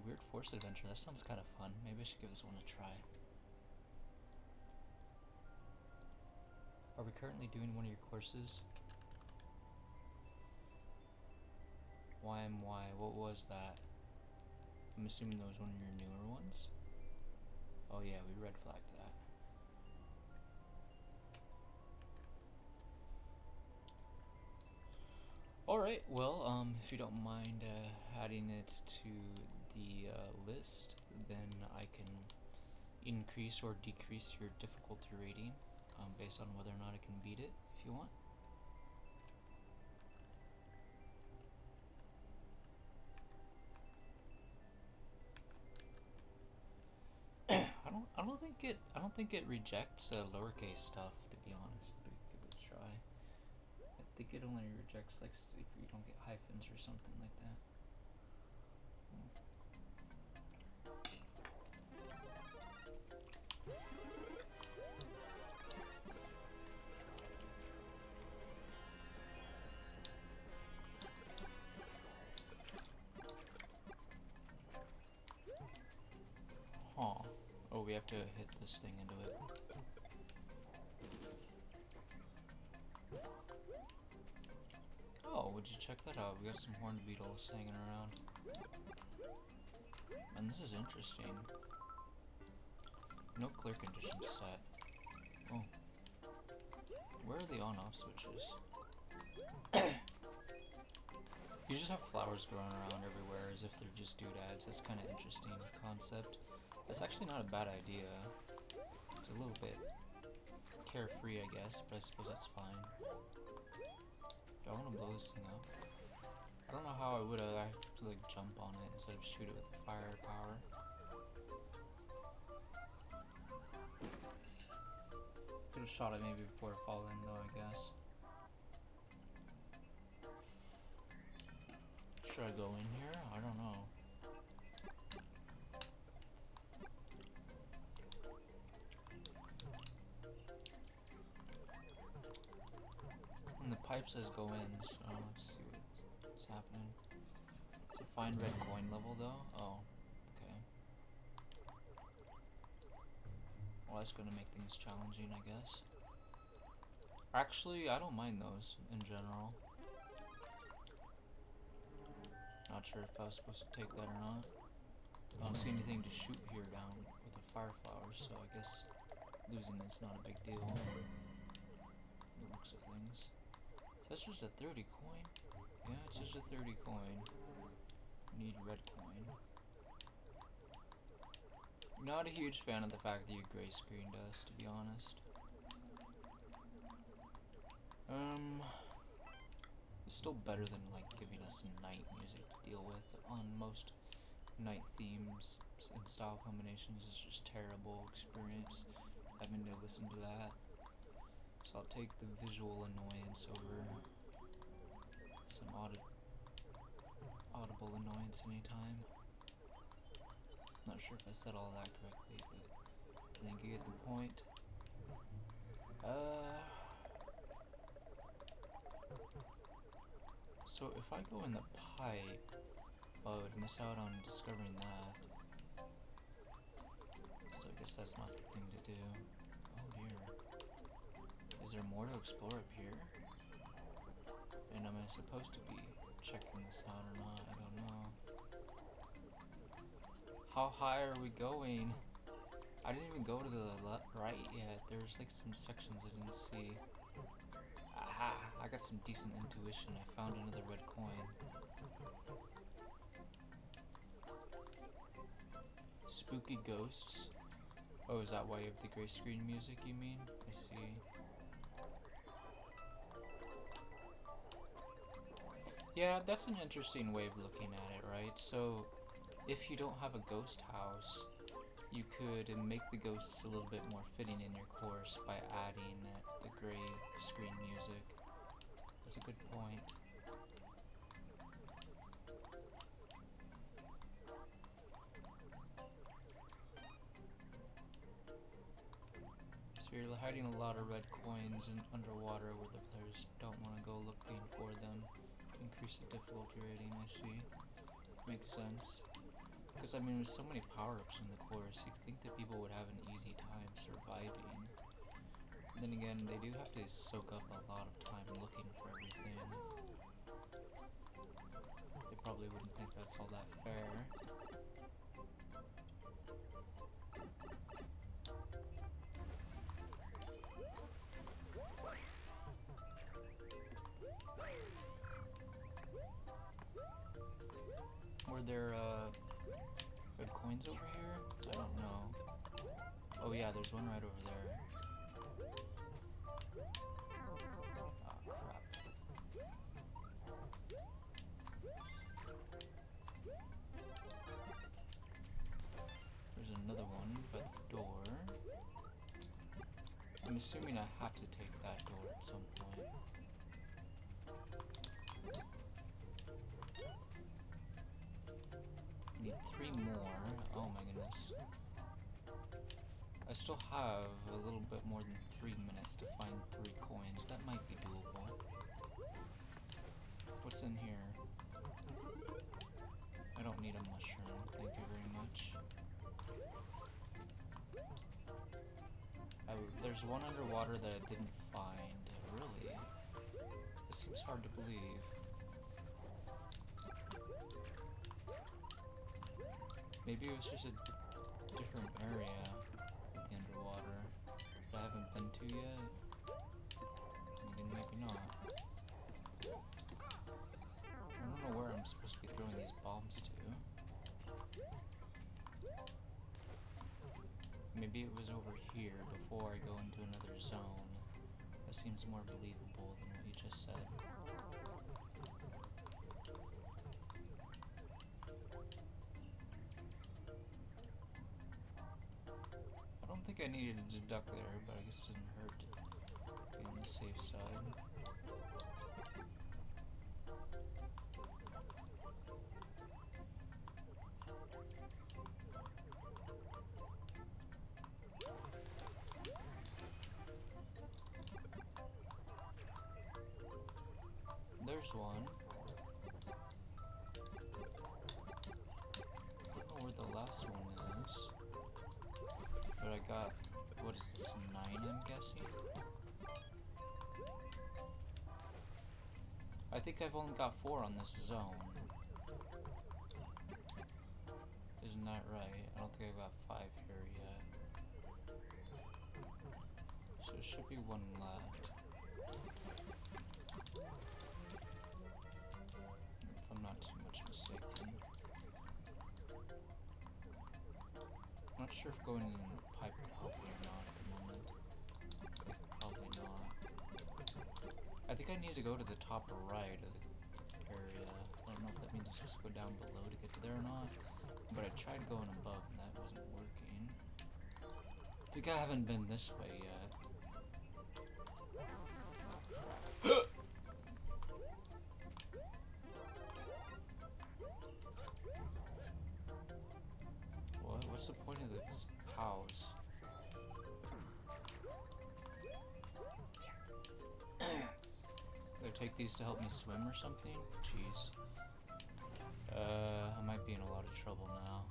weird force adventure. That sounds kind of fun. Maybe I should give this one a try. Are we currently doing one of your courses? YMY, what was that? I'm assuming that was one of your newer ones? Oh yeah, we red flagged that. Alright, well, if you don't mind adding it to the list, then I can increase or decrease your difficulty rating based on whether or not I can beat it, if you want. I don't think it rejects lowercase stuff, to be honest, but give it a try. I think it only rejects like if you don't get hyphens or something like that. Huh. Oh, we have to hit this thing into it. Oh, would you check that out? We got some horned beetles hanging around. And this is interesting. No clear conditions set. Oh. Where are the on-off switches? You just have flowers growing around everywhere as if they're just doodads. That's kind of interesting concept. That's actually not a bad idea. It's a little bit carefree, I guess, but I suppose that's fine. Do I want to blow this thing up? I don't know how I would have to like jump on it instead of shoot it with the firepower. Could have shot it maybe before it fall in though, I guess. Should I go in here? I don't know. And the pipe says go in, so let's see what's happening. It's a fine red coin level though. Oh, okay. Well, that's gonna make things challenging, I guess. Actually, I don't mind those in general. Not sure if I was supposed to take that or not. I don't see anything to shoot here down with a fire flower, so I guess losing it's not a big deal. The looks of things. So that's just a 30 coin? Yeah, it's just a 30 coin. Need red coin. Not a huge fan of the fact that you gray screened us, to be honest. It's still better than like giving us night music to deal with on most night themes and style combinations. Is just terrible experience having to listen to that. So I'll take the visual annoyance over some audible annoyance anytime. Not sure if I said all that correctly, but I think you get the point. So if I go in the pipe, I would miss out on discovering that. So I guess that's not the thing to do. Oh dear. Is there more to explore up here? And am I supposed to be checking this out or not? I don't know. How high are we going? I didn't even go to the right yet. There's like some sections I didn't see. Aha! I got some decent intuition. I found another red coin. Spooky ghosts. Oh, is that why you have the gray screen music, you mean? I see. Yeah, that's an interesting way of looking at it, right? So, if you don't have a ghost house, you could make the ghosts a little bit more fitting in your course by adding the gray screen music. That's a good point. So you're hiding a lot of red coins underwater where the players don't want to go looking for them to increase the difficulty rating, I see. Makes sense. Because, I mean, with so many power-ups in the course, you'd think that people would have an easy time surviving. Then again, they do have to soak up a lot of time looking for everything. They probably wouldn't think that's all that fair. Were there, red coins over here? I don't know. Oh yeah, there's one right over there. Ah, crap. There's another one by the door. I'm assuming I have to take that door at some point. Need 3 more. Oh my goodness. I still have a little bit more than 3 minutes to find 3 coins. That might be doable. What's in here? I don't need a mushroom. Thank you very much. There's one underwater that I didn't find. Really? It seems hard to believe. Maybe it was just a different area with the underwater that I haven't been to yet. And maybe not. I don't know where I'm supposed to be throwing these bombs to. Maybe it was over here before I go into another zone. That seems more believable than what you just said. I don't think I needed to duck there, but I guess it doesn't hurt to be on the safe side. There's one. I don't know where the last one is. But I got, what is this, 9 I'm guessing? I think I've only got 4 on this zone. Isn't that right? I don't think I've got 5 here yet. So there should be 1 left. If I'm not too much mistaken. I'm not sure if going in a pipe would help me or not at the moment. Probably not. I think I need to go to the top right of the area. I don't know if that means I'm supposed to go down below to get to there or not. But I tried going above and that wasn't working. I think I haven't been this way yet. What? What's the point of this house? They take these to help me swim or something? Jeez. I might be in a lot of trouble now.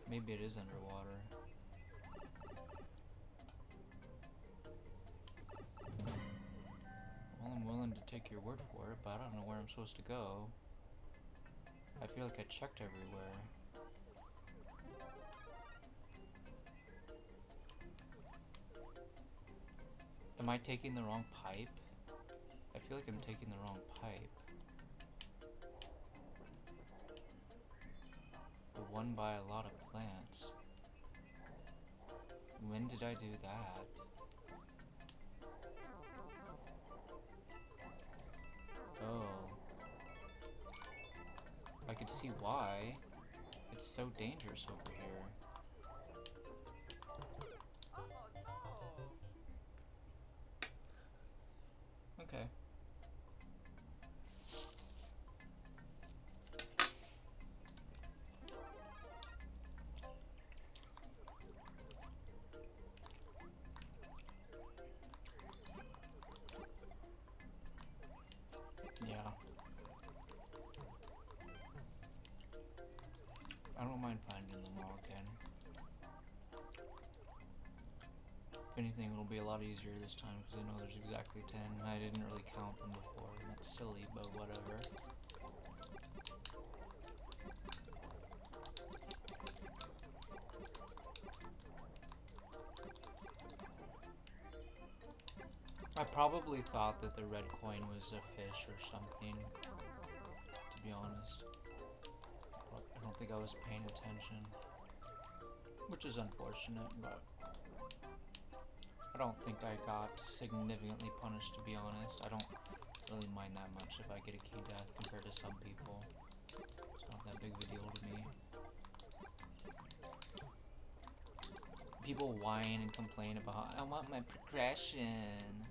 Maybe it is underwater. Well, I'm willing to take your word for it, but I don't know where I'm supposed to go. I feel like I checked everywhere. Am I taking the wrong pipe? I feel like I'm taking the wrong pipe. The one by a lot of plants. When did I do that? Oh. I could see why. It's so dangerous over here. Okay. Yeah. I don't mind finding them all again. If anything, it'll be a lot easier this time because I know there's exactly 10, and I didn't really count them before, and that's silly, but whatever. I probably thought that the red coin was a fish or something, to be honest. I don't think I was paying attention, which is unfortunate, but I don't think I got significantly punished, to be honest. I don't really mind that much if I get a key death compared to some people. It's not that big of a deal to me. People whine and complain about, I want my progression.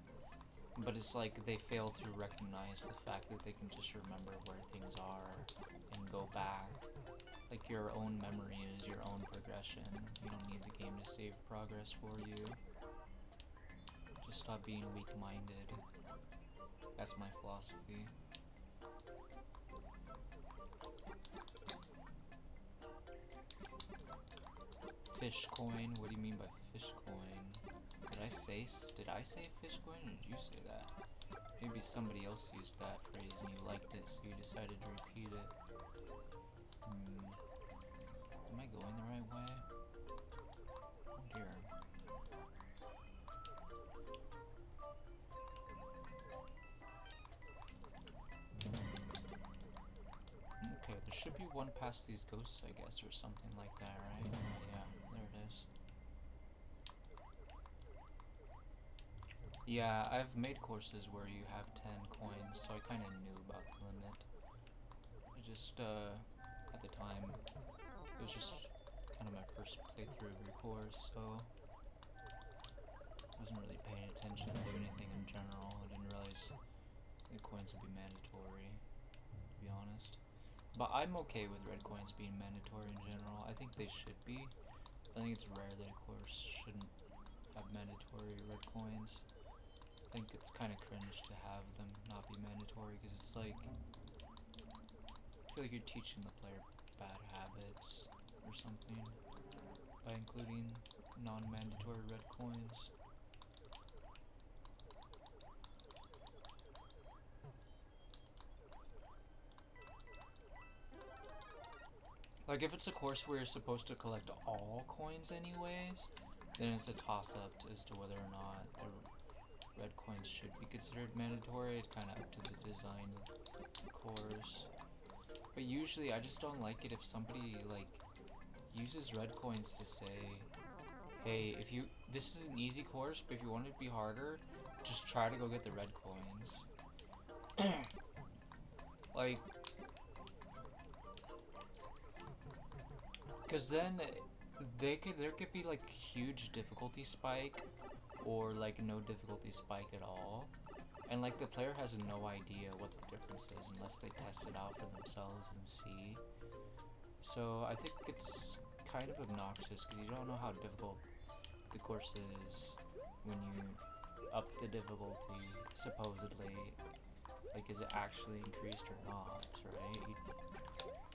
But it's like they fail to recognize the fact that they can just remember where things are and go back. Like your own memory is your own progression. You don't need the game to save progress for you. Just stop being weak-minded. That's my philosophy. Fish coin? What do you mean by fish coin? Did I say fish coin, or did you say that? Maybe somebody else used that phrase and you liked it, so you decided to repeat it. Am I going the right way? Oh dear. Okay, there should be one past these ghosts, I guess, or something like that, right? Oh, yeah, there it is. Yeah, I've made courses where you have 10 coins, so I kind of knew about the limit. I just, at the time, it was just kind of my first playthrough of your course, so I wasn't really paying attention to anything in general. I didn't realize the coins would be mandatory, to be honest. But I'm okay with red coins being mandatory in general. I think they should be. I think it's rare that a course shouldn't have mandatory red coins. I think it's kind of cringe to have them not be mandatory because it's like, I feel like you're teaching the player bad habits or something by including non-mandatory red coins. Like if it's a course where you're supposed to collect all coins anyways, then it's a toss-up as to whether or not the red coins should be considered mandatory. It's kind of up to the design of the course. But usually I just don't like it if somebody like uses red coins to say, hey, this is an easy course, but if you want it to be harder, just try to go get the red coins. Like, because then there could be like huge difficulty spike or like no difficulty spike at all, and like the player has no idea what the difference is unless they test it out for themselves and see. So I think it's kind of obnoxious because you don't know how difficult the course is when you up the difficulty, supposedly. Like, is it actually increased or not, right? You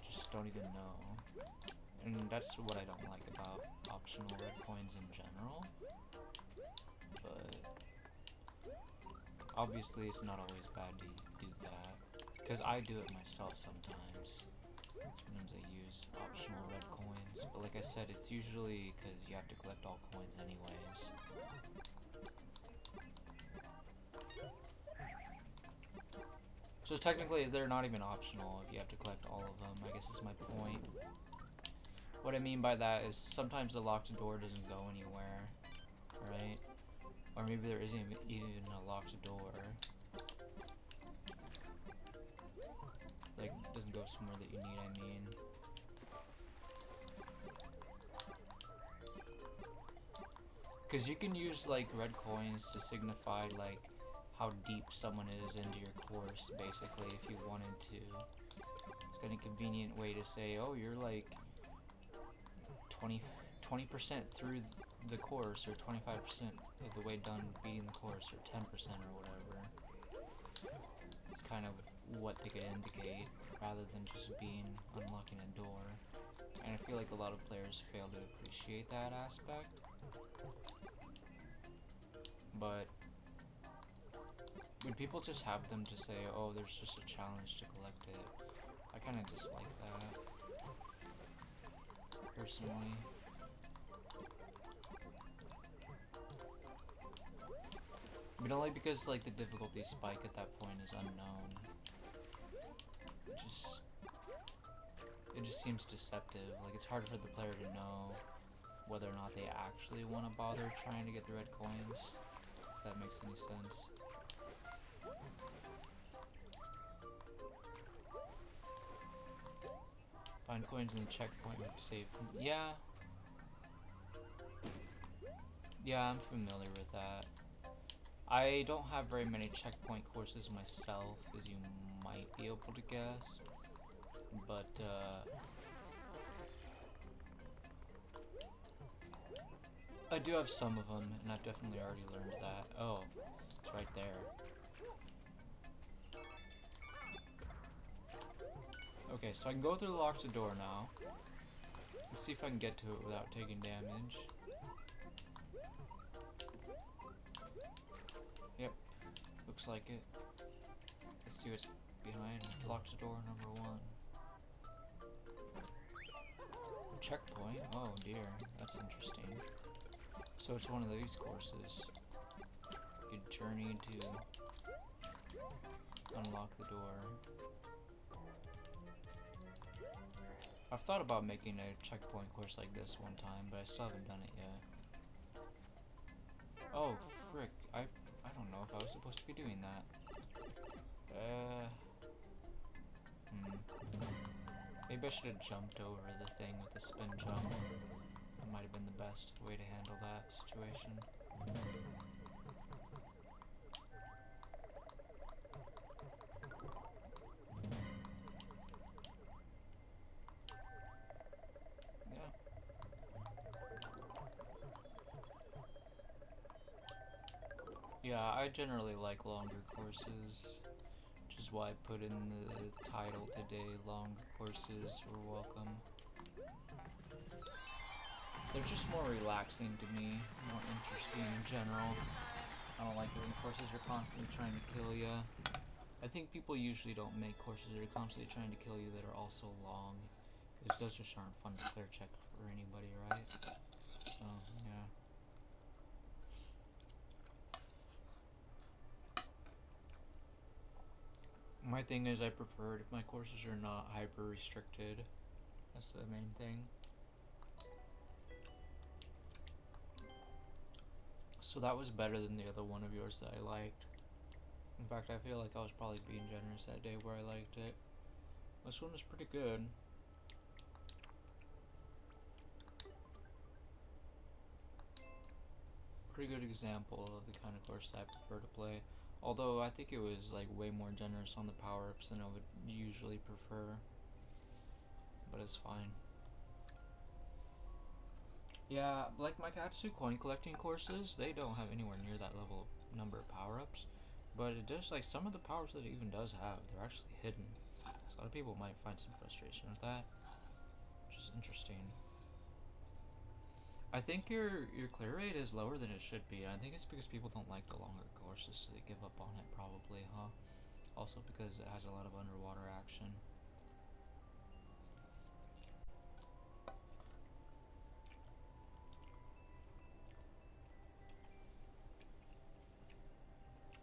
just don't even know. And that's what I don't like about optional red coins in general. But obviously it's not always bad to do that, because I do it myself sometimes. Sometimes I use optional red coins, but like I said, it's usually because you have to collect all coins anyways. So technically they're not even optional if you have to collect all of them, I guess is my point. What I mean by that is sometimes the locked door doesn't go anywhere, right? Or maybe there isn't even a locked door. Like, doesn't go somewhere that you need, I mean. Because you can use, like, red coins to signify, like, how deep someone is into your course, basically, if you wanted to. It's kind of a convenient way to say, oh, you're, like, 20% through the course, or 25% of the way done beating the course, or 10% or whatever. It's kind of what they could indicate rather than just being unlocking a door. And I feel like a lot of players fail to appreciate that aspect. But when people just have them to say, oh, there's just a challenge to collect it, I kind of dislike that, personally. But only because, like, the difficulty spike at that point is unknown. It just seems deceptive. Like, it's hard for the player to know whether or not they actually want to bother trying to get the red coins, if that makes any sense. Find coins in the checkpoint would save. Yeah. Yeah, I'm familiar with that. I don't have very many checkpoint courses myself, as you might be able to guess. But, I do have some of them, and I've definitely already learned that. Oh, it's right there. Okay, so I can go through the locked door now. Let's see if I can get to it without taking damage. Yep, looks like it. Let's see what's behind locked door number 1. Checkpoint? Oh dear, that's interesting. So it's one of these courses. You could journey to unlock the door. I've thought about making a checkpoint course like this one time, but I still haven't done it yet. Oh, frick. I don't know if I was supposed to be doing that. Maybe I should have jumped over the thing with the spin jump. That might have been the best way to handle that situation. Yeah, I generally like longer courses, which is why I put in the title today, longer courses are welcome. They're just more relaxing to me, more interesting in general. I don't like it when courses are constantly trying to kill you. I think people usually don't make courses that are constantly trying to kill you that are also long, because those just aren't fun to clear check for anybody, right? So, yeah. My thing is I prefer it if my courses are not hyper restricted. That's the main thing. So that was better than the other one of yours that I liked. In fact, I feel like I was probably being generous that day where I liked it. This one was pretty good. Pretty good example of the kind of course I prefer to play. Although I think it was like way more generous on the power-ups than I would usually prefer. But it's fine. Yeah, like my Katsu coin collecting courses, they don't have anywhere near that level of number of power-ups. But it does, like, some of the powers that it even does have, they're actually hidden. So a lot of people might find some frustration with that, which is interesting. I think your clear rate is lower than it should be, and I think it's because people don't like the longer courses, so they give up on it probably, huh? Also because it has a lot of underwater action.